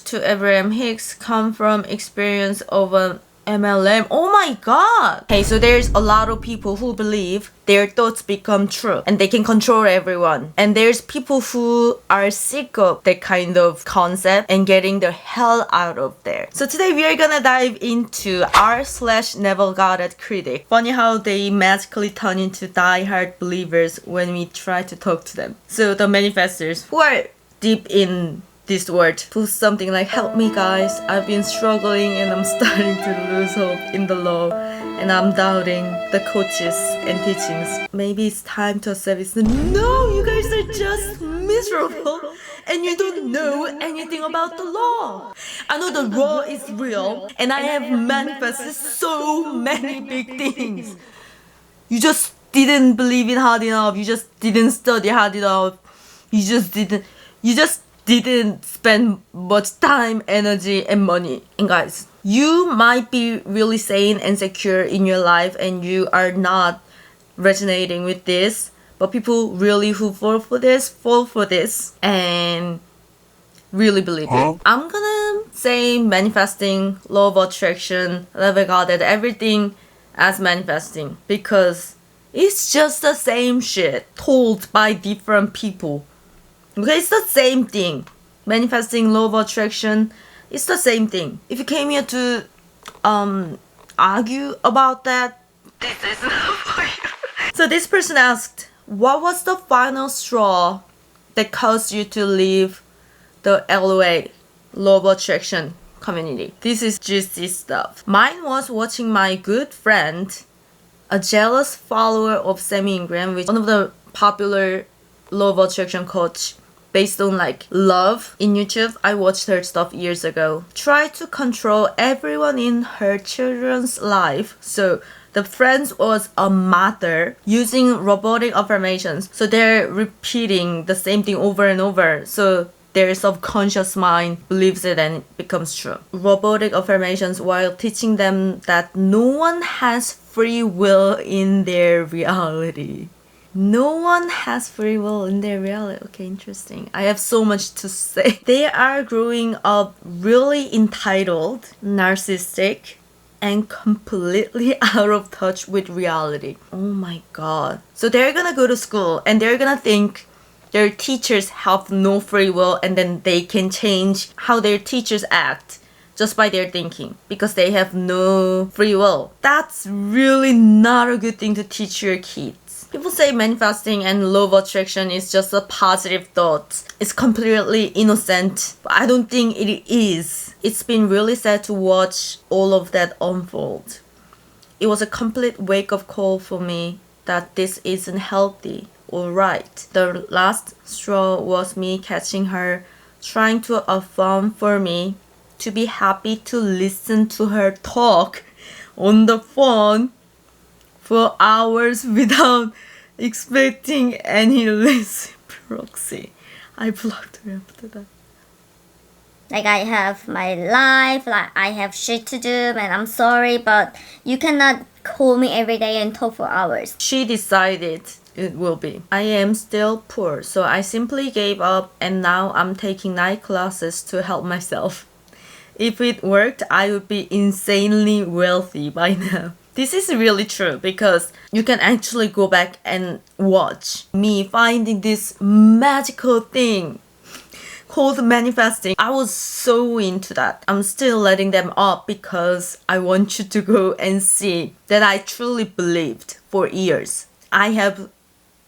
to Abraham Hicks come from experience of an MLM. Oh my god! Okay, so there's a lot of people who believe their thoughts become true and they can control everyone. And there's people who are sick of that kind of concept and getting the hell out of there. So today we are gonna dive into r/never got it critic. Funny how they magically turn into die-hard believers when we try to talk to them. So the manifestors who are deep in this word put something like, help me guys, I've been struggling and I'm starting to lose hope in the law and I'm doubting the coaches and teachings. Maybe it's time to accept it. No, you guys are just miserable and you don't know anything about the law. I know the law is real and I have manifested so many big things. You just didn't believe it hard enough. You just didn't study hard enough. You just didn't spend much time, energy, and money. And guys, you might be really sane and secure in your life and you are not resonating with this, but people really who fall for this and really believe it. I'm gonna say manifesting, law of attraction, never got it, everything as manifesting because it's just the same shit told by different people. Okay, it's the same thing. Manifesting, law of attraction, it's the same thing. If you came here to argue about that, this is not for you. So this person asked, what was the final straw that caused you to leave the LOA, law of attraction community? This is juicy stuff. Mine was watching my good friend, a jealous follower of Sammy Ingram, which is one of the popular law of attraction coach based on like love in YouTube. I watched her stuff years ago. Try to control everyone in her children's life. So the friend was a mother using robotic affirmations. So they're repeating the same thing over and over. So their subconscious mind believes it and it becomes true. Robotic affirmations while teaching them that no one has free will in their reality. No one has free will in their reality. Okay, interesting. I have so much to say. They are growing up really entitled, narcissistic, and completely out of touch with reality. Oh my god. So they're gonna go to school and they're gonna think their teachers have no free will and then they can change how their teachers act just by their thinking because they have no free will. That's really not a good thing to teach your kids. People say manifesting and law of attraction is just a positive thought. It's completely innocent, but I don't think it is. It's been really sad to watch all of that unfold. It was a complete wake-up call for me that this isn't healthy or right. The last straw was me catching her trying to affirm for me to be happy to listen to her talk on the phone for hours without expecting any reciprocity. I blocked her after that. Like, I have my life, like I have shit to do, and I'm sorry, but you cannot call me every day and talk for hours. She decided it will be. I am still poor, so I simply gave up and now I'm taking night classes to help myself. If it worked, I would be insanely wealthy by now. This is really true because you can actually go back and watch me finding this magical thing called manifesting. I was so into that. I'm still letting them up because I want you to go and see that I truly believed for years. I have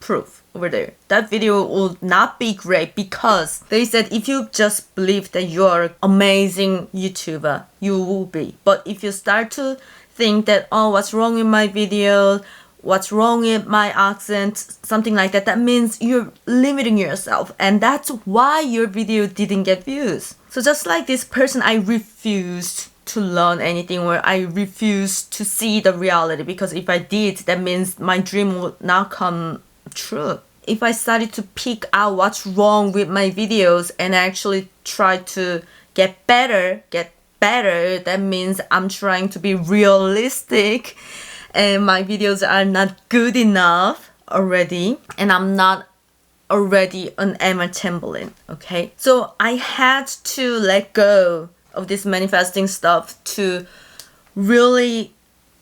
proof over there. That video will not be great because they said if you just believe that you're an amazing YouTuber, you will be. But if you start to think that, oh, what's wrong with my video, what's wrong with my accent, something like that, that means you're limiting yourself and that's why your video didn't get views. So just like this person, I refused to learn anything or I refused to see the reality because if I did, that means my dream would not come true. If I started to pick out what's wrong with my videos and actually try to get better, that means I'm trying to be realistic and my videos are not good enough already and I'm not already an Emma Chamberlain, okay? So I had to let go of this manifesting stuff to really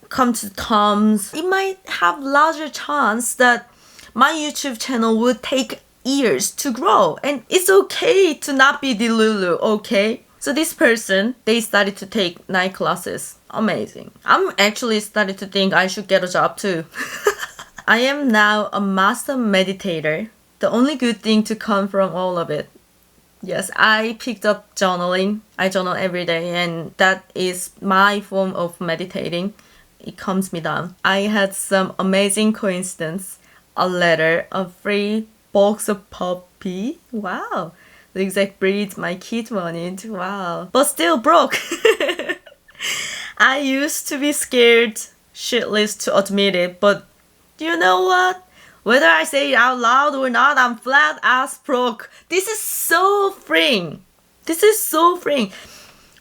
come to terms. It might have larger chance that my YouTube channel would take years to grow, and it's okay to not be Delulu, okay? So this person, they started to take night classes. Amazing. I'm actually started to think I should get a job too. I am now a master meditator. The only good thing to come from all of it. Yes, I picked up journaling. I journal every day, and that is my form of meditating. It calms me down. I had some amazing coincidence. A letter, a free box of puppy. Wow. The exact breed my kid wanted. Wow. But still broke. I used to be scared shitless to admit it, but you know what? Whether I say it out loud or not, I'm flat ass broke. This is so freeing. This is so freeing.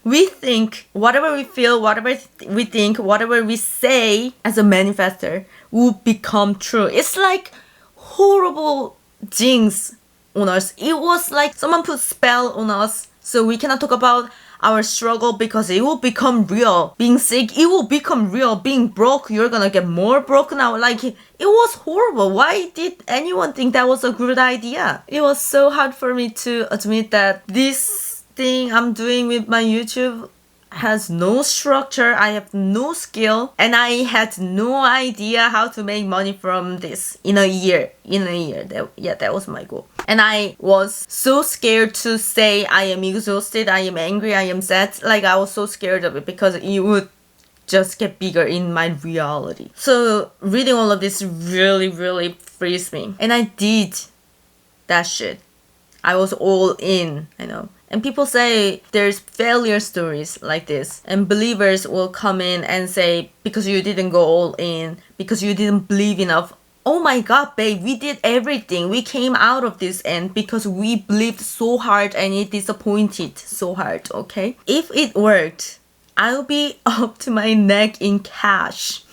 We think whatever we feel, whatever we think, whatever we say as a manifestor will become true. It's like horrible jinx on us. It was like someone put spell on us, so we cannot talk about our struggle because it will become real. Being sick, it will become real. Being broke, you're gonna get more broke now. Like, it was horrible. Why did anyone think that was a good idea? It was so hard for me to admit that this thing I'm doing with my YouTube has no structure, I have no skill, and I had no idea how to make money from this in a year. That was my goal. And I was so scared to say I am exhausted, I am angry, I am sad. Like, I was so scared of it because it would just get bigger in my reality. So reading all of this really frees me. And I did that shit. I was all in, I know. And people say there's failure stories like this, and believers will come in and say, because you didn't go all in, because you didn't believe enough. Oh my god, babe, we did everything. We came out of this end because we believed so hard and it disappointed so hard, okay? If it worked, I'll be up to my neck in cash.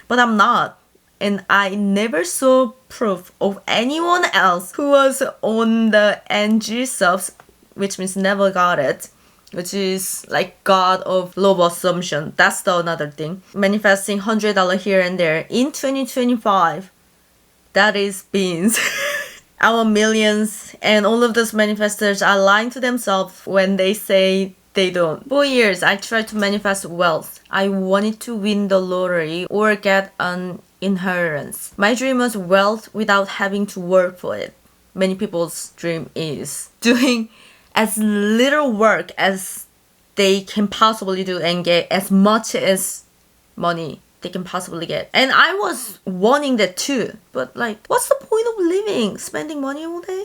But I'm not. And I never saw proof of anyone else who was on the NG subs, which means never got it, which is like God of low assumption. That's the another thing. Manifesting $100 here and there in 2025. That is beans. Our millions and all of those manifestors are lying to themselves when they say they don't. For years, I tried to manifest wealth. I wanted to win the lottery or get an inheritance. My dream was wealth without having to work for it. Many people's dream is doing as little work as they can possibly do and get as much as money they can possibly get. And I was wanting that too. But like, what's the point of living? Spending money all day?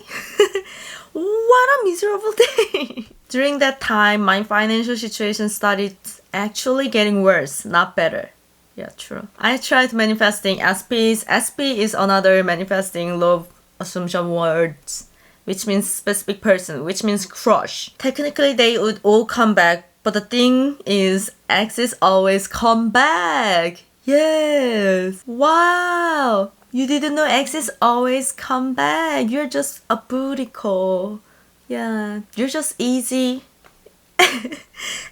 What a miserable day. During that time, my financial situation started actually getting worse, not better. Yeah, true. I tried manifesting SPs. SP is another manifesting law assumption words, which means specific person, which means crush. Technically, they would all come back, but the thing is, exes always come back. Yes. Wow. You didn't know exes always come back. You're just a booty call. Yeah. You're just easy.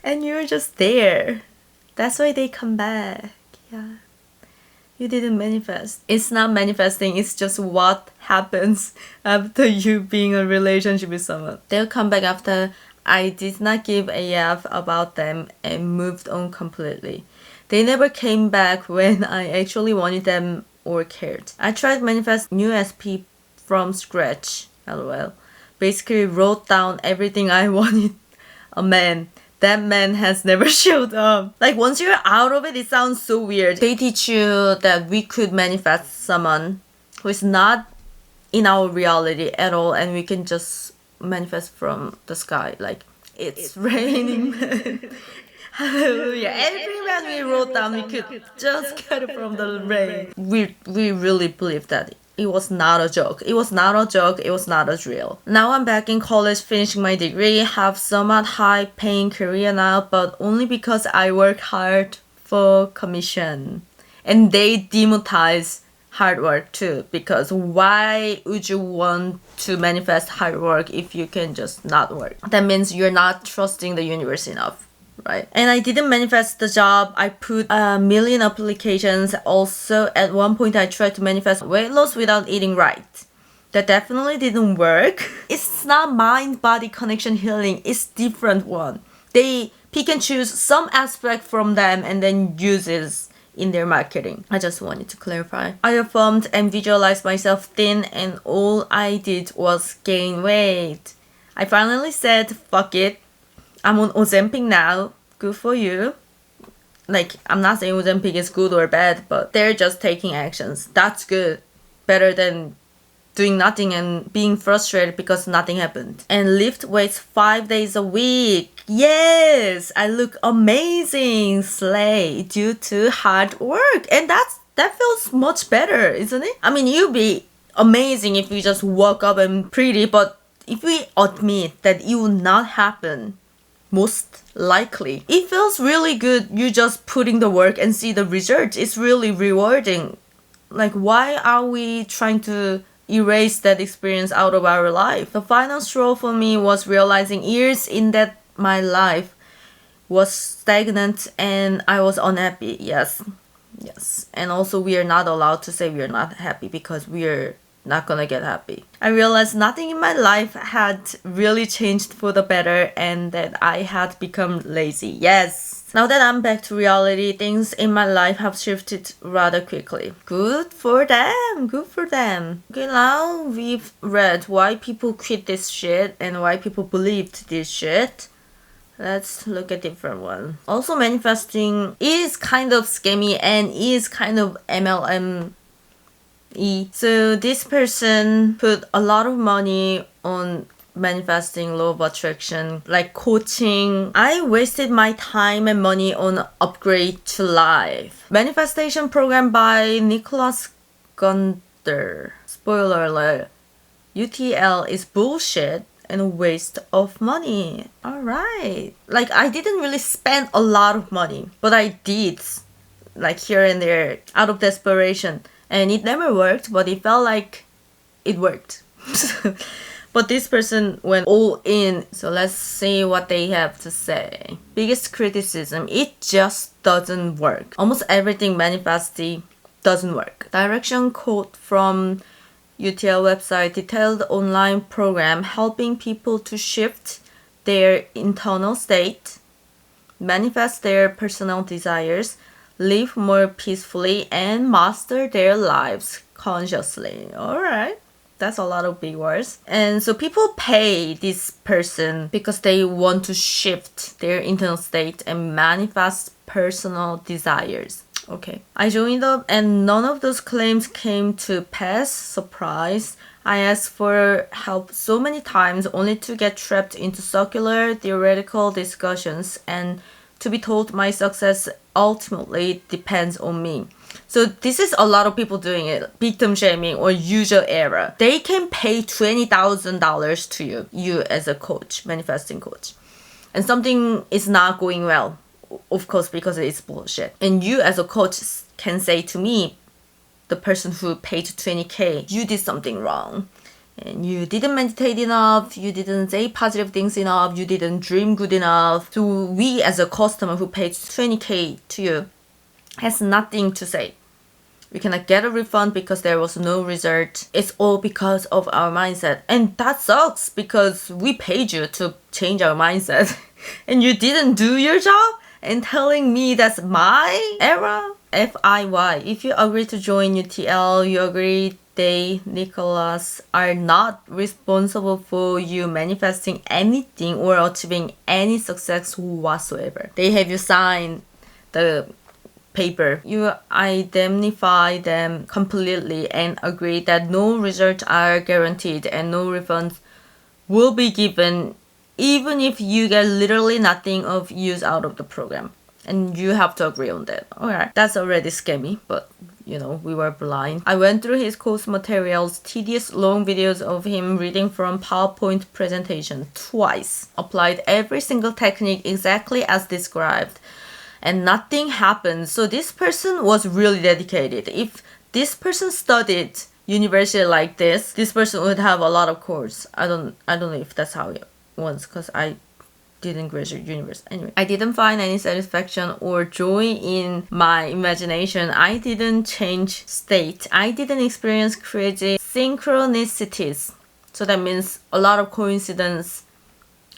And you're just there. That's why they come back. Yeah. You didn't manifest. It's not manifesting, it's just what happens after you being in a relationship with someone. They'll come back after I did not give a F about them and moved on completely. They never came back when I actually wanted them or cared. I tried manifest new SP from scratch, lol. Basically wrote down everything I wanted a man. That man has never showed up. Like, once you're out of it, it sounds so weird. They teach you that we could manifest someone who is not in our reality at all, and we can just manifest from the sky. Like, it's raining man. Hallelujah. Every man we wrote down, we could just get it from the rain. We really believe that. It was not a joke. It was not a joke. It was not a drill. Now I'm back in college finishing my degree, have somewhat high paying career now, but only because I work hard for commission. And they demonetize hard work too, because why would you want to manifest hard work if you can just not work? That means you're not trusting the universe enough, right? And I didn't manifest the job. I put a million applications. Also, at one point I tried to manifest weight loss without eating right. That definitely didn't work. It's not mind-body connection healing. It's different one. They pick and choose some aspect from them and then use it in their marketing. I just wanted to clarify. I affirmed and visualized myself thin, and all I did was gain weight. I finally said, fuck it. I'm on Ozempic now. Good for you. Like, I'm not saying Ozempic is good or bad, but they're just taking actions. That's good. Better than doing nothing and being frustrated because nothing happened. And lift weights 5 days a week. Yes, I look amazing, slay, due to hard work. And that feels much better, isn't it? I mean, you'd be amazing if you just woke up and pretty, but if we admit that it will not happen, most likely, it feels really good. You just putting the work and see the results. It's really rewarding. Like, why are we trying to erase that experience out of our life? The final straw for me was realizing years in that my life was stagnant and I was unhappy. Yes. And also, we are not allowed to say we are not happy because we are not gonna get happy. I realized nothing in my life had really changed for the better and that I had become lazy. Yes. Now that I'm back to reality, things in my life have shifted rather quickly. Good for them. Good for them. Okay, now we've read why people quit this shit and why people believed this shit. Let's look at different one. Also, manifesting is kind of scammy and is kind of MLM. So this person put a lot of money on manifesting law of attraction, like coaching. I wasted my time and money on upgrade to life. Manifestation program by Nicholas Gunther. Spoiler alert. UTL is bullshit and a waste of money. Alright. Like, I didn't really spend a lot of money, but I did, like, here and there, out of desperation. And it never worked, but it felt like it worked. But this person went all in. So let's see what they have to say. Biggest criticism, it just doesn't work. Almost everything manifesting doesn't work. Direction quote from UTL website, detailed online program helping people to shift their internal state, manifest their personal desires, live more peacefully, and master their lives consciously. Alright. That's a lot of big words. And so people pay this person because they want to shift their internal state and manifest personal desires. Okay. I joined up and none of those claims came to pass. Surprise. I asked for help so many times only to get trapped into circular theoretical discussions and to be told my success ultimately depends on me. So this is a lot of people doing it. Victim shaming or usual error. They can pay $20,000 to you as a coach, manifesting coach. And something is not going well, of course, because it's bullshit. And you as a coach can say to me, the person who paid $20K, you did something wrong. And you didn't meditate enough, you didn't say positive things enough, you didn't dream good enough. So we as a customer who paid $20K to you has nothing to say. We cannot get a refund because there was no result. It's all because of our mindset. And that sucks because we paid you to change our mindset. And you didn't do your job and telling me that's my error? FIY. If you agree to join UTL, you agree they, Nicholas, are not responsible for you manifesting anything or achieving any success whatsoever. They have you sign the paper. You indemnify them completely and agree that no results are guaranteed and no refunds will be given even if you get literally nothing of use out of the program. And you have to agree on that. Alright, that's already scammy, but you know, we were blind. I went through his course materials, tedious long videos of him reading from PowerPoint presentation twice. Applied every single technique exactly as described. And nothing happened. So this person was really dedicated. If this person studied university like this person would have a lot of course. I don't know if that's how it was, because I didn't graduate university. Anyway, I didn't find any satisfaction or joy in my imagination. I didn't change state. I didn't experience crazy synchronicities. So that means a lot of coincidence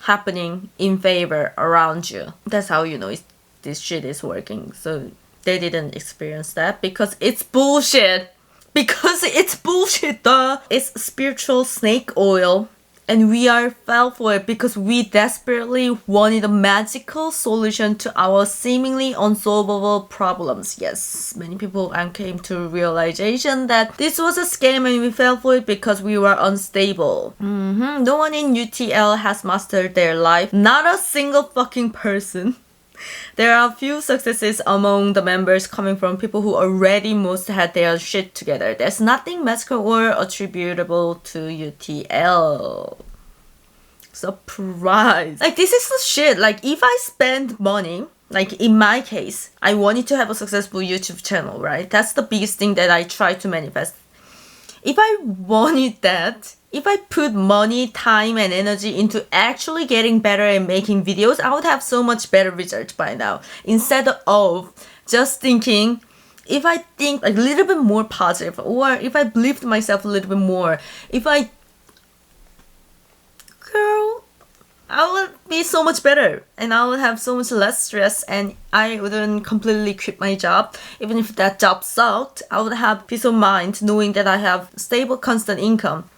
happening in favor around you. That's how you know this shit is working. So they didn't experience that because it's bullshit. Because it's bullshit, duh. It's spiritual snake oil. And we are fell for it because we desperately wanted a magical solution to our seemingly unsolvable problems. Yes, many people came to realization that this was a scam and we fell for it because we were unstable. No one in UTL has mastered their life. Not a single fucking person. There are few successes among the members coming from people who already most had their shit together. There's nothing magical or attributable to UTL. Surprise. Like, this is the shit. Like, if I spend money, like in my case, I wanted to have a successful YouTube channel, right? That's the biggest thing that I try to manifest. If I wanted that, if I put money, time, and energy into actually getting better and making videos, I would have so much better results by now. Instead of just thinking, if I think a little bit more positive, or if I believed myself a little bit more, I would be so much better and I would have so much less stress and I wouldn't completely quit my job. Even if that job sucked, I would have peace of mind knowing that I have stable, constant income.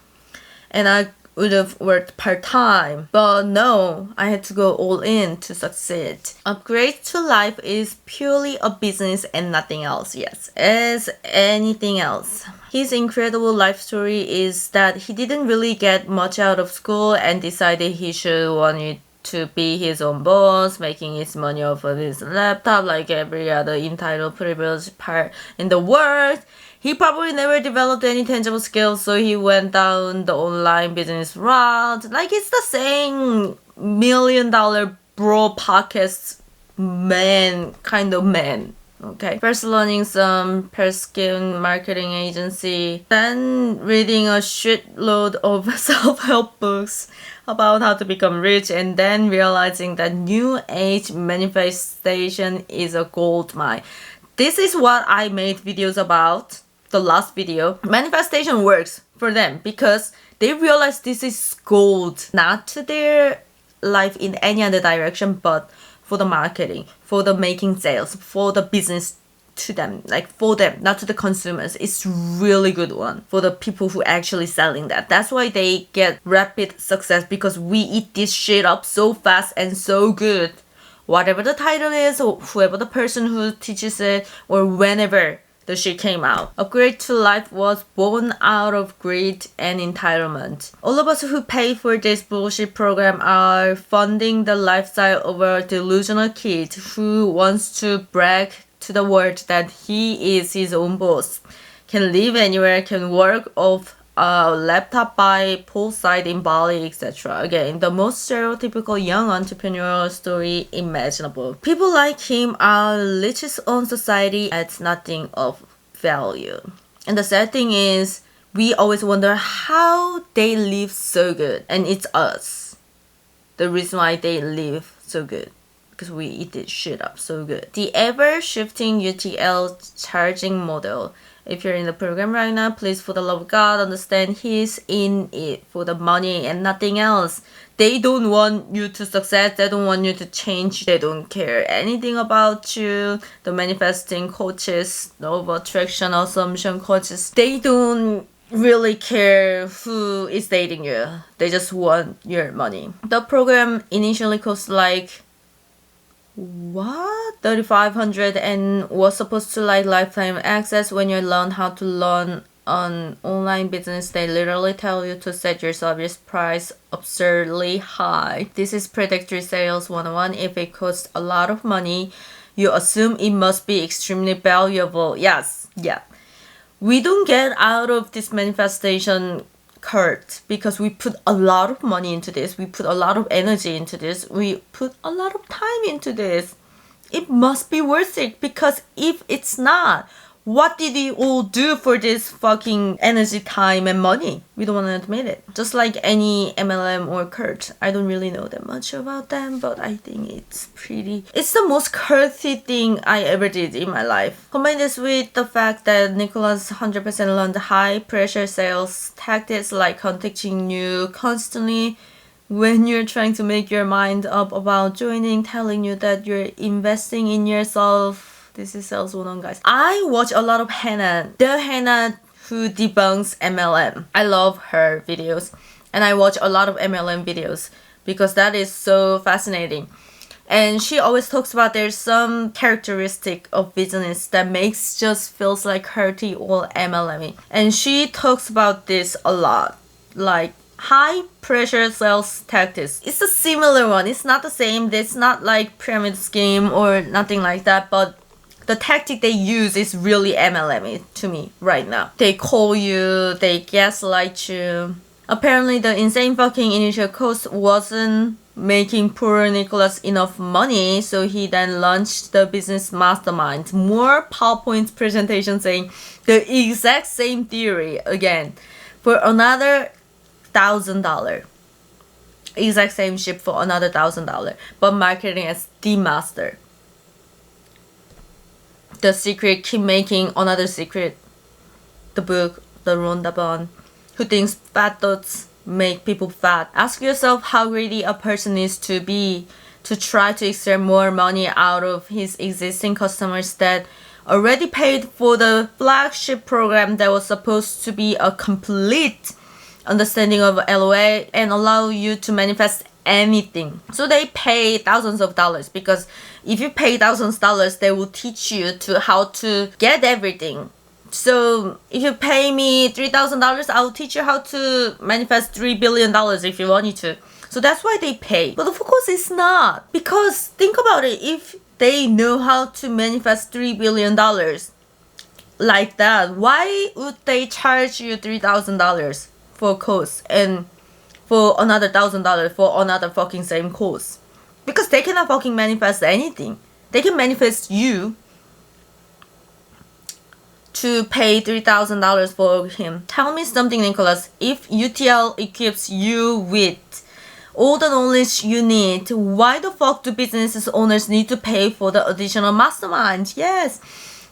And I would have worked part-time. But no, I had to go all in to succeed. Upgrade to life is purely a business and nothing else, yes, as anything else. His incredible life story is that he didn't really get much out of school and decided he should want it to be his own boss, making his money off of his laptop like every other entitled privileged part in the world. He probably never developed any tangible skills, so he went down the online business route. Like, it's the same $1 million bro podcast man kind of man. Okay. First learning some per-skin marketing agency, then reading a shitload of self-help books about how to become rich, and then realizing that new age manifestation is a gold mine. This is what I made videos about. The last video. Manifestation works for them because they realize this is gold, not to their life in any other direction, but for the marketing, for the making sales, for the business to them, like for them, not to the consumers. It's really good one for the people who actually selling that. That's why they get rapid success, because we eat this shit up so fast and so good. Whatever the title is, or whoever the person who teaches it, or whenever the shit came out. Upgrade to Life was born out of greed and entitlement. All of us who pay for this bullshit program are funding the lifestyle of a delusional kid who wants to brag to the world that he is his own boss, can live anywhere, can work off a laptop by poolside in Bali, etc. Again, the most stereotypical young entrepreneurial story imaginable. People like him are leeches on society at nothing of value. And the sad thing is, we always wonder how they live so good. And it's us. The reason why they live so good. Because we eat this shit up so good. The ever-shifting UTL charging model. If you're in the program right now, please, for the love of God, understand he's in it for the money and nothing else. They don't want you to succeed. They don't want you to change. They don't care anything about you. The manifesting coaches, the attraction assumption coaches, they don't really care who is dating you. They just want your money. The program initially cost like what? $3,500 and was supposed to like lifetime access. When you learn how to learn on online business, they literally tell you to set your service price absurdly high. This is predatory sales 101. If it costs a lot of money, you assume it must be extremely valuable. Yes, yeah. We don't get out of this manifestation hurt because we put a lot of money into this, we put a lot of energy into this, we put a lot of time into this. It must be worth it, because if it's not, What did you all do for this fucking energy, time, and money? We don't want to admit it. Just like any MLM or cult. I don't really know that much about them, but I think it's the most curthy thing I ever did in my life. Combine this with the fact that Nicholas 100% learned high pressure sales tactics like contacting you constantly when you're trying to make your mind up about joining, telling you that you're investing in yourself. This is sales 101, guys. I watch a lot of Hannah, the Hannah who debunks MLM. I love her videos, and I watch a lot of MLM videos because that is so fascinating. And she always talks about there's some characteristic of business that just feels like hurty or MLM. And she talks about this a lot, like high pressure sales tactics. It's a similar one. It's not the same. It's not like pyramid scheme or nothing like that, but the tactic they use is really MLM to me right now. They call you, they gaslight you. Apparently the insane fucking initial cost wasn't making poor Nicholas enough money, so he then launched the business mastermind. More PowerPoint presentation saying the exact same theory again for another $1,000. Exact same ship for another $1,000, but marketing as the master. The Secret, keep making another secret. The book, the Rhonda Byrne, who thinks fat thoughts make people fat. Ask yourself how greedy a person needs to be to try to extract more money out of his existing customers that already paid for the flagship program that was supposed to be a complete understanding of LOA and allow you to manifest anything. So they pay thousands of dollars because if you pay thousands of dollars, they will teach you to how to get everything. So if you pay me $3,000, I will teach you how to manifest $3 billion if you wanted to. So that's why they pay. But of course it's not. Because think about it, if they know how to manifest $3 billion like that, why would they charge you $3,000 for a course and for another $1,000 for another fucking same course? Because they cannot fucking manifest anything. They can manifest you to pay $3,000 for him. Tell me something, Nicholas. If UTL equips you with all the knowledge you need, why the fuck do business owners need to pay for the additional mastermind? Yes,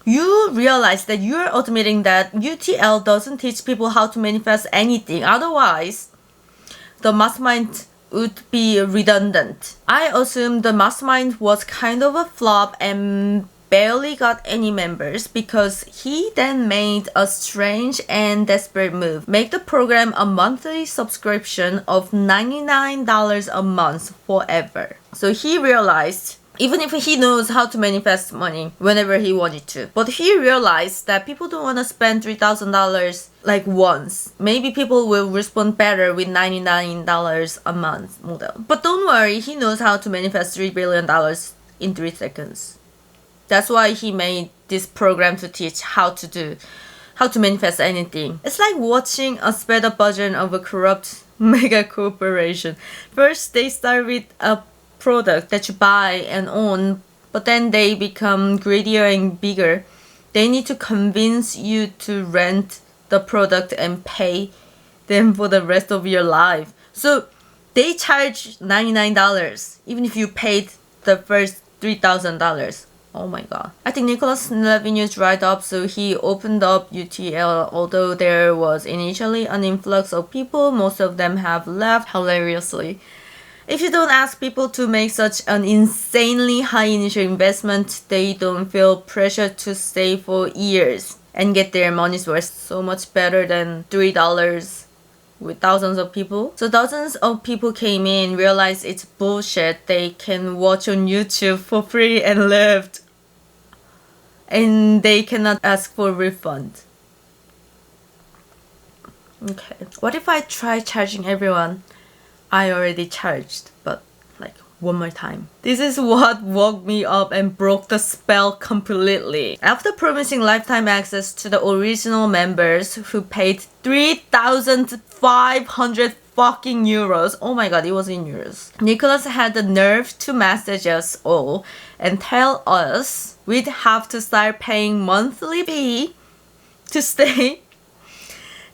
you realize that you're admitting that UTL doesn't teach people how to manifest anything. Otherwise, the mastermind would be redundant. I assume the mastermind was kind of a flop and barely got any members because he then made a strange and desperate move. Make the program a monthly subscription of $99 a month forever. So he realized, even if he knows how to manifest money whenever he wanted to, but he realized that people don't want to spend $3,000 like once. Maybe people will respond better with $99 a month model. But don't worry, he knows how to manifest $3 billion in 3 seconds. That's why he made this program to teach how to manifest anything. It's like watching a sped up version of a corrupt mega corporation. First, they start with a product that you buy and own, but then they become greedier and bigger. They need to convince you to rent the product and pay them for the rest of your life. So they charge $99 even if you paid the first $3,000. Oh my god. I think Nicholas' revenue dried up, so he opened up UTL. Although there was initially an influx of people, most of them have left hilariously. If you don't ask people to make such an insanely high initial investment, they don't feel pressure to stay for years and get their money's worth. So much better than $3 with thousands of people. So thousands of people came in, realized it's bullshit. They can watch on YouTube for free and left. And they cannot ask for a refund. Okay. What if I try charging everyone I already charged, but like one more time? This is what woke me up and broke the spell completely. After promising lifetime access to the original members who paid $3,500 fucking euros. Oh my god, it was in euros. Nicholas had the nerve to message us all and tell us we'd have to start paying monthly fee to stay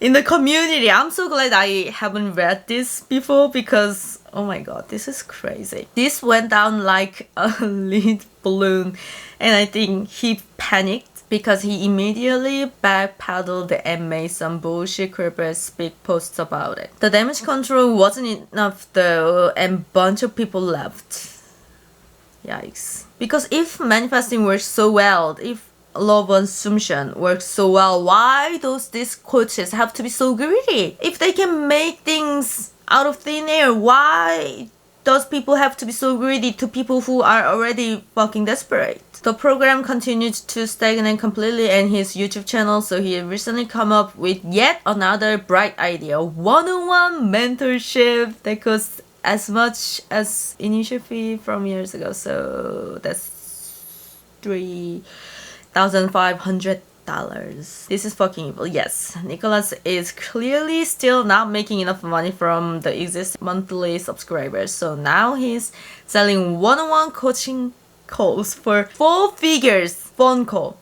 in the community. I'm so glad I haven't read this before because, oh my god, this is crazy. This went down like a lead balloon, and I think he panicked because he immediately backpedaled and made some bullshit corporate speak posts about it. The damage control wasn't enough though, and bunch of people left. Yikes. Because if manifesting works so well, if law of assumption works so well, why does these coaches have to be so greedy? If they can make things out of thin air, why does people have to be so greedy to people who are already fucking desperate? The program continued to stagnate completely in his YouTube channel, so he recently come up with yet another bright idea: one-on-one mentorship that costs as much as initial fee from years ago. So that's $3,500. This is fucking evil. Yes, Nicholas is clearly still not making enough money from the existing monthly subscribers, so now he's selling one-on-one coaching calls for 4 figures. Phone call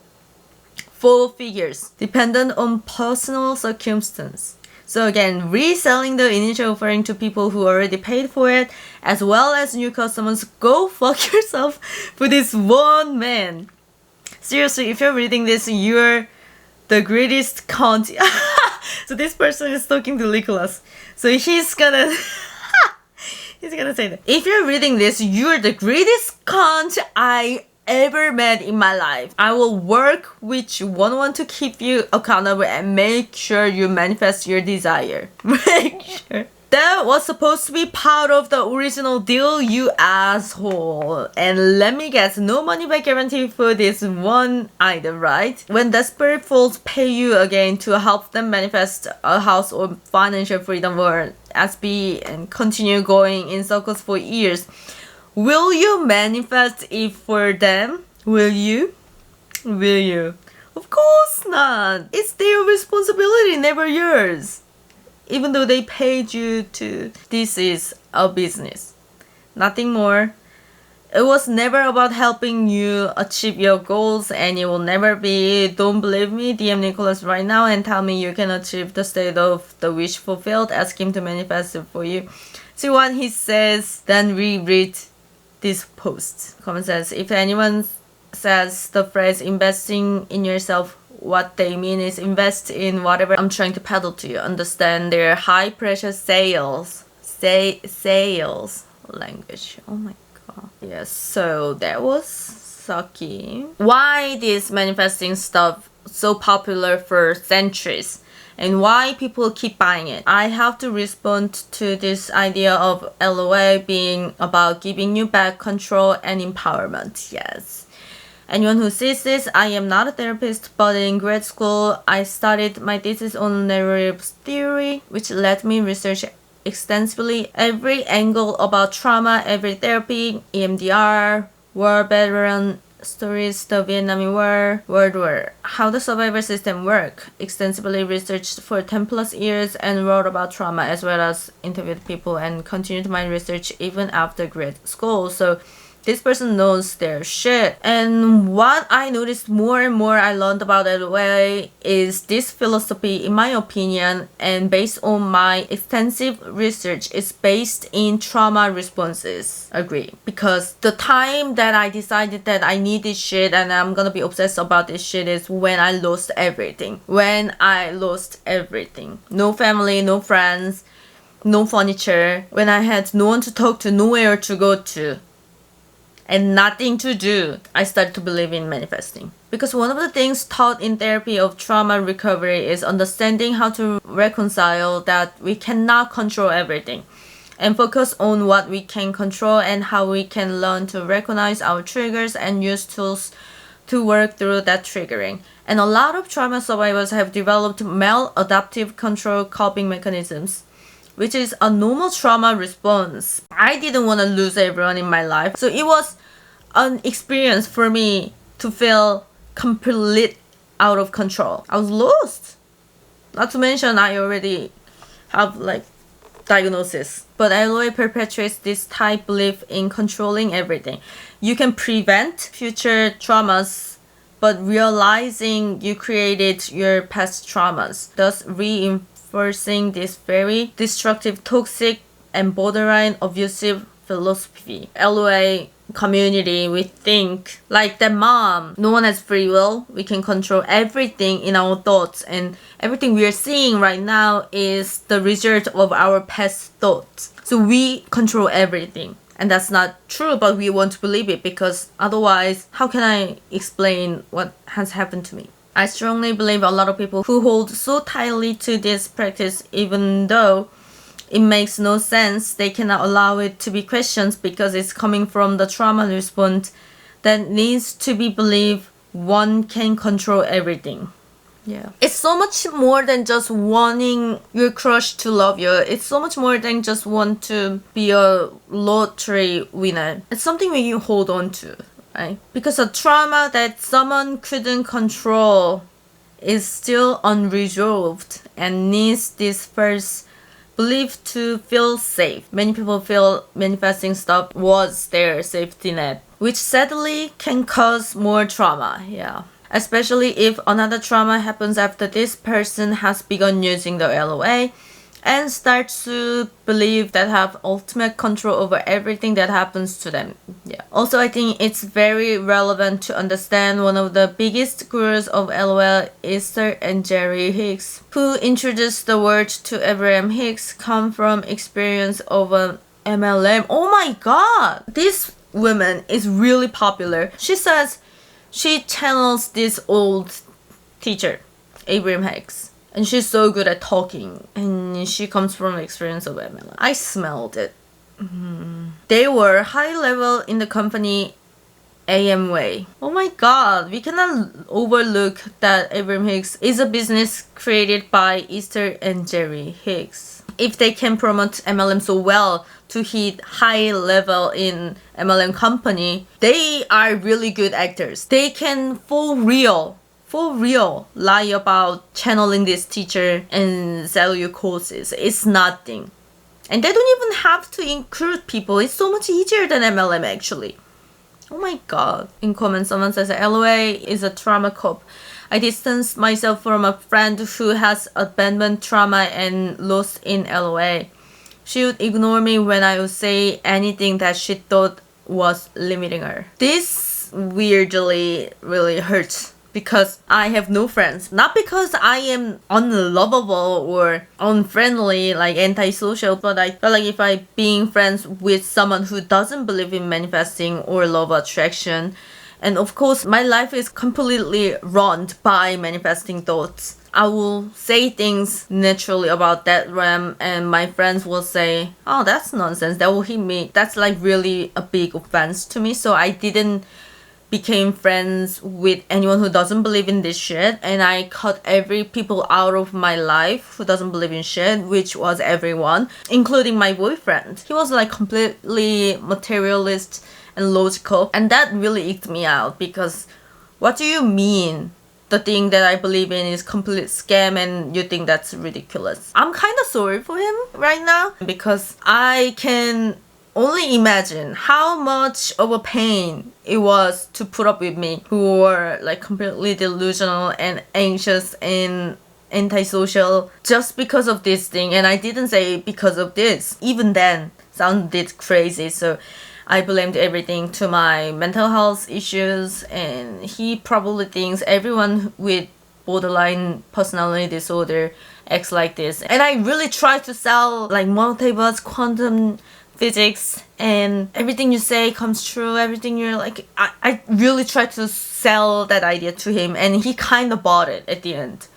4 figures, dependent on personal circumstance. So again, reselling the initial offering to people who already paid for it, as well as new customers. Go fuck yourself for this one man. Seriously, if you're reading this, you're the greatest cunt. So this person is talking to Nicholas. So he's gonna say that. If you're reading this, you're the greatest cunt I ever met in my life. I will work with you one-on-one to keep you accountable and make sure you manifest your desire. Make sure. That was supposed to be part of the original deal, you asshole. And let me guess, no money back guarantee for this one item, right? When desperate fools pay you again to help them manifest a house or financial freedom or SB and continue going in circles for years, will you manifest it for them? Will you? Will you? Of course not. It's their responsibility, never yours. Even though they paid you to. This is a business, nothing more. It was never about helping you achieve your goals, and it will never be. Don't believe me? DM Nicholas right now and tell me you can achieve the state of the wish fulfilled. Ask him to manifest it for you. See what he says, then reread this post. Comment says, if anyone says the phrase investing in yourself, what they mean is invest in whatever I'm trying to peddle to you. Understand their high pressure sales language. Oh my god. Yes, so that was sucky. Why this manifesting stuff so popular for centuries and why people keep buying it? I have to respond to this idea of LOA being about giving you back control and empowerment. Yes. Anyone who sees this, I am not a therapist, but in grad school, I studied my thesis on narrative theory, which let me research extensively every angle about trauma, every therapy, EMDR, war veteran stories, the Vietnam War, World War, how the survivor system work. Extensively researched for 10 plus years and wrote about trauma as well as interviewed people and continued my research even after grad school. So this person knows their shit. And what I noticed more and more I learned about LOA is this philosophy, in my opinion, and based on my extensive research, is based in trauma responses. Agree. Because the time that I decided that I need this shit and I'm gonna be obsessed about this shit is when I lost everything. When I lost everything. No family, no friends, no furniture. When I had no one to talk to, nowhere to go to, and nothing to do, I started to believe in manifesting. Because one of the things taught in therapy of trauma recovery is understanding how to reconcile that we cannot control everything and focus on what we can control and how we can learn to recognize our triggers and use tools to work through that triggering. And a lot of trauma survivors have developed maladaptive control coping mechanisms, which is a normal trauma response. I didn't want to lose everyone in my life, so it was an experience for me to feel complete out of control. I was lost. Not to mention I already have like diagnosis. But LOA perpetuates this type belief in controlling everything. You can prevent future traumas, but realizing you created your past traumas, thus reinforcing this very destructive, toxic, and borderline abusive philosophy. LOA community, we think like the mom, no one has free will. We can control everything in our thoughts, and everything we are seeing right now is the result of our past thoughts. So we control everything. And that's not true, but we want to believe it, because otherwise, how can I explain what has happened to me? I strongly believe a lot of people who hold so tightly to this practice, even though it makes no sense, they cannot allow it to be questioned because it's coming from the trauma response that needs to be believed one can control everything. Yeah. It's so much more than just wanting your crush to love you. It's so much more than just want to be a lottery winner. It's something when you hold on to, right? Because a trauma that someone couldn't control is still unresolved and needs this first belief to feel safe. Many people feel manifesting stuff was their safety net, which sadly can cause more trauma. Yeah. Especially if another trauma happens after this person has begun using the LOA and starts to believe that have ultimate control over everything that happens to them. Yeah. Also, I think it's very relevant to understand one of the biggest gurus of LOL, Esther and Jerry Hicks, who introduced the word to Abraham Hicks, come from experience of an MLM. Oh my god! This woman is really popular. She says she channels this old teacher, Abraham Hicks, and she's so good at talking, and she comes from experience of MLM. I smelled it. They were high level in the company Amway. Oh my god, we cannot overlook that Abraham Hicks is a business created by Esther and Jerry Hicks. If they can promote MLM so well to hit high level in MLM company, they are really good actors. They can for real lie about channeling this teacher and sell you courses. It's nothing. And they don't even have to include people. It's so much easier than MLM actually. Oh my god. In comments, someone says LOA is a trauma cop. I distance myself from a friend who has abandonment trauma and lost in LOA. She would ignore me when I would say anything that she thought was limiting her. This weirdly really hurts because I have no friends. Not because I am unlovable or unfriendly, like antisocial, but I feel like if I being friends with someone who doesn't believe in manifesting or law of attraction, and of course my life is completely run by manifesting thoughts, I will say things naturally about that realm, and my friends will say, oh, that's nonsense, that will hit me. That's like really a big offense to me. So I didn't became friends with anyone who doesn't believe in this shit, and I cut every people out of my life who doesn't believe in shit, which was everyone, including my boyfriend. He was like completely materialist and logical, and that really icked me out, because what do you mean the thing that I believe in is complete scam and you think that's ridiculous? I'm kind of sorry for him right now, because I can only imagine how much of a pain it was to put up with me, who were like completely delusional and anxious and antisocial just because of this thing. And I didn't say because of this. Even then, sounded crazy. So I blamed everything to my mental health issues, and he probably thinks everyone with borderline personality disorder acts like this. And I really tried to sell like multiverse, quantum physics, and everything you say comes true, everything you're like, I really tried to sell that idea to him, and he kind of bought it at the end.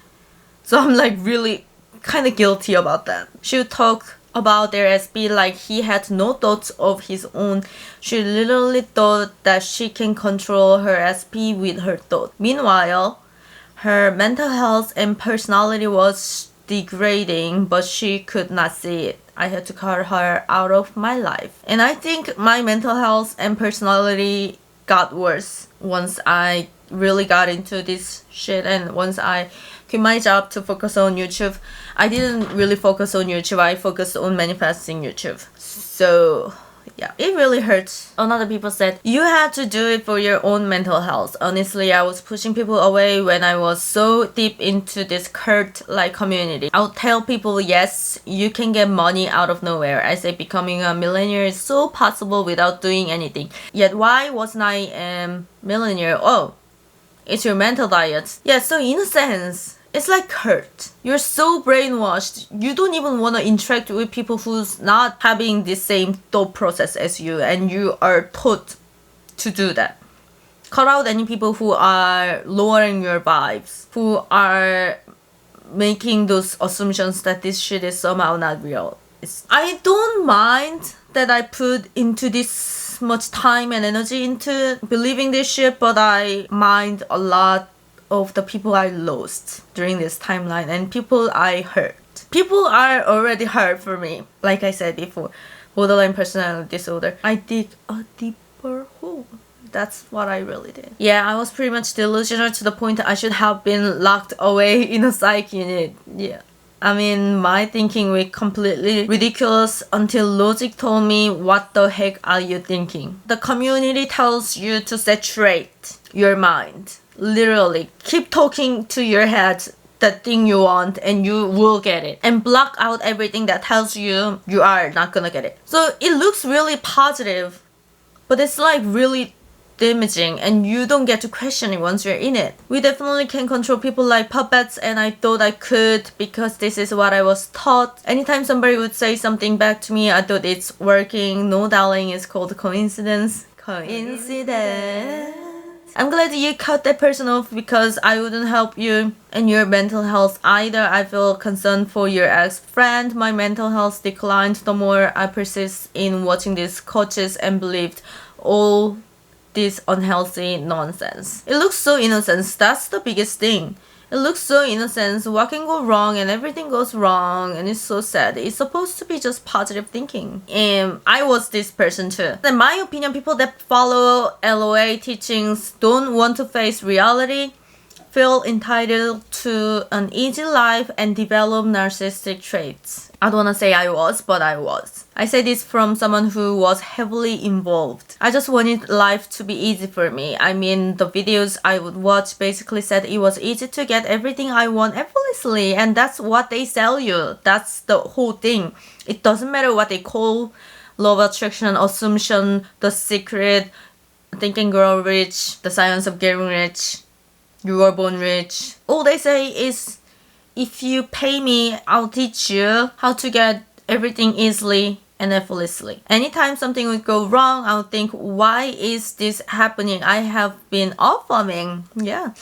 So I'm like really kind of guilty about that. She would talk about their SP like he had no thoughts of his own. She literally thought that she can control her SP with her thought. Meanwhile, her mental health and personality was degrading, but she could not see it. I had to cut her out of my life. And I think my mental health and personality got worse once I really got into this shit, and once I quit my job to focus on YouTube. I didn't really focus on YouTube, I focused on manifesting YouTube. So yeah, it really hurts. Another people said, you had to do it for your own mental health. Honestly, I was pushing people away when I was so deep into this cult-like community. I'll tell people, yes, you can get money out of nowhere. I say becoming a millionaire is so possible without doing anything. Yet why wasn't I a millionaire? Oh, it's your mental diet. Yeah, so in a sense, it's like cult. You're so brainwashed, you don't even want to interact with people who's not having the same thought process as you, and you are taught to do that. Cut out any people who are lowering your vibes, who are making those assumptions that this shit is somehow not real. I don't mind that I put into this much time and energy into believing this shit, but I mind a lot of the people I lost during this timeline and people I hurt. People are already hurt for me. Like I said before, borderline personality disorder. I dig a deeper hole. That's what I really did. Yeah, I was pretty much delusional to the point that I should have been locked away in a psych unit. Yeah. I mean, my thinking was completely ridiculous until logic told me, what the heck are you thinking? The community tells you to saturate your mind. Literally, keep talking to your head the thing you want and you will get it. And block out everything that tells you you are not gonna get it. So it looks really positive, but it's like really damaging and you don't get to question it once you're in it. We definitely can control people like puppets, and I thought I could because this is what I was taught. Anytime somebody would say something back to me, I thought it's working. No, darling, it's called coincidence. Coincidence. I'm glad you cut that person off because I wouldn't help you and your mental health either. I feel concerned for your ex-friend. My mental health declined the more I persist in watching these coaches and believed all this unhealthy nonsense. It looks so innocent. That's the biggest thing. It looks so innocent. What can go wrong and everything goes wrong, and it's so sad. It's supposed to be just positive thinking. And I was this person too. In my opinion, people that follow LOA teachings don't want to face reality, feel entitled to an easy life, and develop narcissistic traits. I don't want to say I was, but I was. I say this from someone who was heavily involved. I just wanted life to be easy for me. I mean, the videos I would watch basically said it was easy to get everything I want effortlessly, and that's what they sell you. That's the whole thing. It doesn't matter what they call law of attraction, assumption, the secret, think and grow rich, the science of getting rich, you were born rich. All they say is, if you pay me, I'll teach you how to get everything easily and effortlessly. Anytime something would go wrong, I would think, why is this happening? I have been performing. Yeah.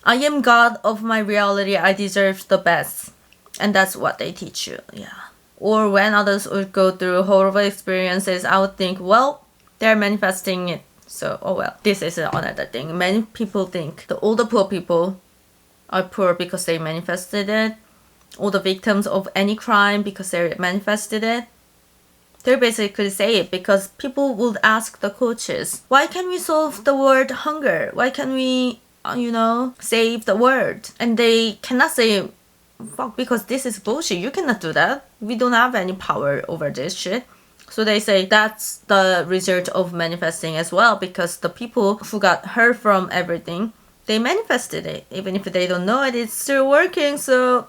I am God of my reality. I deserve the best. And that's what they teach you. Yeah. Or when others would go through horrible experiences, I would think, well, they're manifesting it. So, oh well. This is another thing. Many people think all the poor people are poor because they manifested it. All the victims of any crime because they manifested it. They basically say it because people would ask the coaches, why can we solve the world hunger? Why can we, save the world? And they cannot say, fuck, because this is bullshit. You cannot do that. We don't have any power over this shit. So they say that's the result of manifesting as well, because the people who got hurt from everything, they manifested it. Even if they don't know it, it's still working. So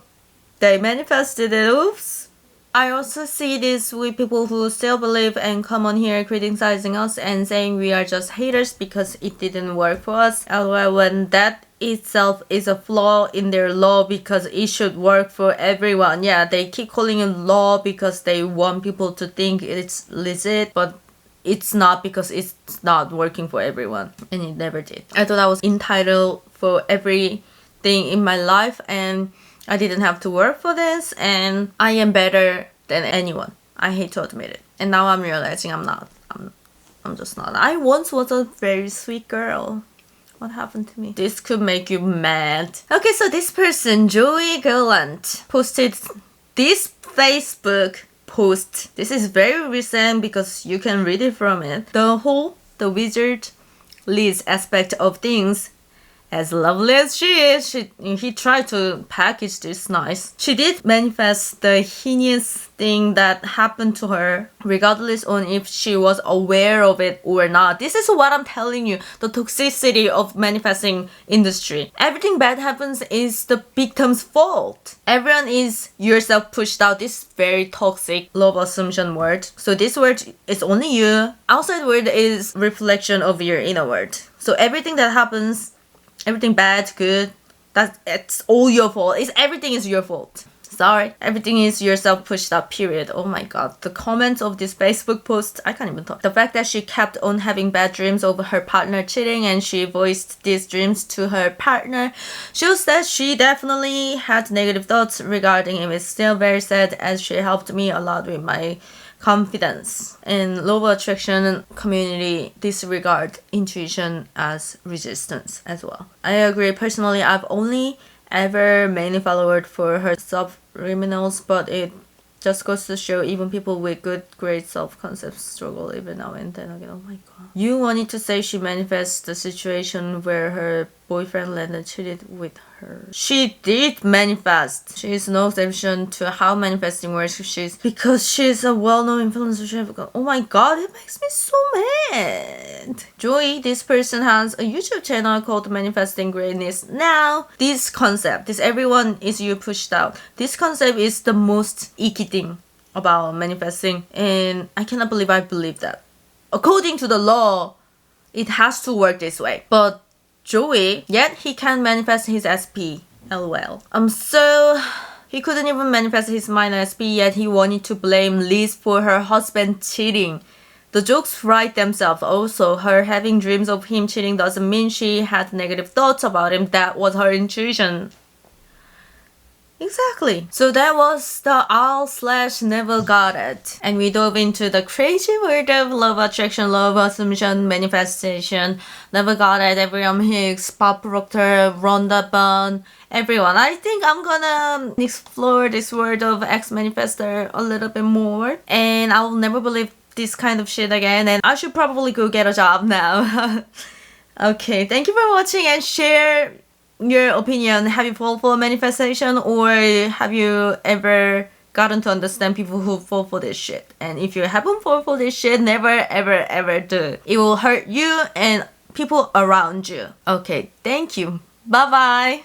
they manifested it. Oops. I also see this with people who still believe and come on here criticizing us and saying we are just haters because it didn't work for us. LOL, when that itself is a flaw in their law because it should work for everyone. Yeah, they keep calling it law because they want people to think it's legit, but it's not, because it's not working for everyone, and it never did. I thought I was entitled for everything in my life, and I didn't have to work for this, and I am better than anyone. I hate to admit it. And now I'm realizing I'm not. I'm just not. I once was a very sweet girl. What happened to me? This could make you mad. Okay, so this person, Joey Gallant, posted this Facebook post. This is very recent because you can read it from it. The Wizard Liz aspect of things, as lovely as she is, he tried to package this nice. She did manifest the heinous thing that happened to her, regardless on if she was aware of it or not. This is what I'm telling you, the toxicity of manifesting industry. Everything bad happens is the victim's fault. Everyone is yourself pushed out. This very toxic love assumption word. So this word is only you. Outside word is reflection of your inner word. So everything that happens, everything bad, good, it's all your fault. Everything is your fault. Sorry. Everything is yourself pushed up, period. Oh my god. The comments of this Facebook post, I can't even talk. The fact that she kept on having bad dreams over her partner cheating and she voiced these dreams to her partner shows that she definitely had negative thoughts regarding him. It's still very sad as she helped me a lot with my confidence. In law of attraction community, disregard intuition as resistance as well. I agree. Personally, I've only ever mainly followed for her subliminals, but it just goes to show even people with good, great self-concepts struggle even now and then again. Oh my god. You wanted to say she manifests the situation where her boyfriend Landon cheated with her. She did manifest. She is no exception to how manifesting works. Because she's a well-known influencer. Oh my god, it makes me so mad. Joey, this person has a YouTube channel called Manifesting Greatness. Now, this concept, this everyone is you pushed out. This concept is the most icky thing about manifesting, and I cannot believe I believe that. According to the law, it has to work this way. But Joey, yet he can manifest his SP. LOL. So he couldn't even manifest his minor SP, yet he wanted to blame Liz for her husband cheating. The jokes write themselves. Also, her having dreams of him cheating doesn't mean she had negative thoughts about him. That was her intuition. Exactly. So that was the all/never got it. And we dove into the crazy world of love attraction, love assumption, manifestation. Never got it. Abraham Hicks, Bob Proctor, Rhonda Byrne, everyone. I think I'm gonna explore this world of ex-manifestor a little bit more. And I will never believe this kind of shit again. And I should probably go get a job now. Okay, thank you for watching and share your opinion. Have you fallen for manifestation, or have you ever gotten to understand people who fall for this shit? And if you haven't fallen for this shit, never ever ever do. It will hurt you and people around you. Okay, thank you. Bye bye.